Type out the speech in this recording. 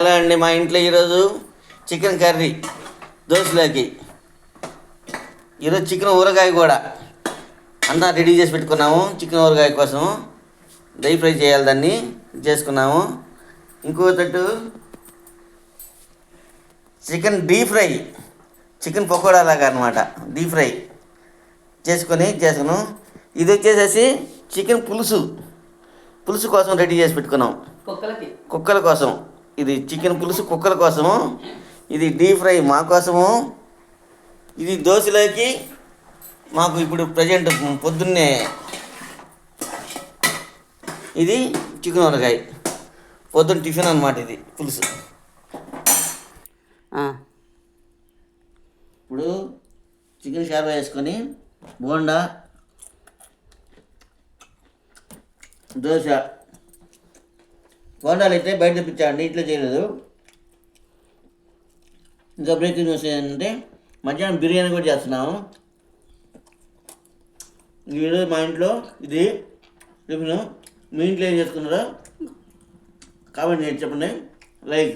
అలా అండి మా ఇంట్లో ఈరోజు చికెన్ కర్రీ దోశలోకి. ఈరోజు చికెన్ ఊరగాయ కూడా అంతా రెడీ చేసి పెట్టుకున్నాము. చికెన్ ఊరగాయ కోసం డ్రై ఫ్రై చేయాలి, దాన్ని చేసుకున్నాము. ఇంకో తట్టు chicken deep fry, chicken pakoda లాగా అనమాట, డీప్ ఫ్రై చేసుకున్నాం. ఇది వచ్చేసేసి చికెన్ పులుసు కోసం రెడీ చేసి పెట్టుకున్నాం. కుక్కల కోసం ఇది చికెన్ పులుసు, కుక్కల కోసము. ఇది డీప్ ఫ్రై మా కోసము. ఇది దోశలోకి మాకు ఇప్పుడు ప్రజెంట్ పొద్దున్నే. ఇది చికెన్ ఊరగాయ పొద్దున్న టిఫిన్ అనమాట. ఇది పులుసు. ఇప్పుడు చికెన్ షార్వా వేసుకొని బోండా, దోశ. బోండాలు అయితే బయట తెప్పించాండి, ఇంట్లో చేయలేదు. ఇంకా బ్రేకింగ్ న్యూస్ ఏంటంటే మధ్యాహ్నం బిర్యానీ కూడా చేస్తున్నాము. ఈరోజు మా ఇంట్లో ఇది టిఫిన్. మీ ఇంట్లో ఏం చేసుకున్నారో కామెంట్ చేసి చెప్పండి. లైక్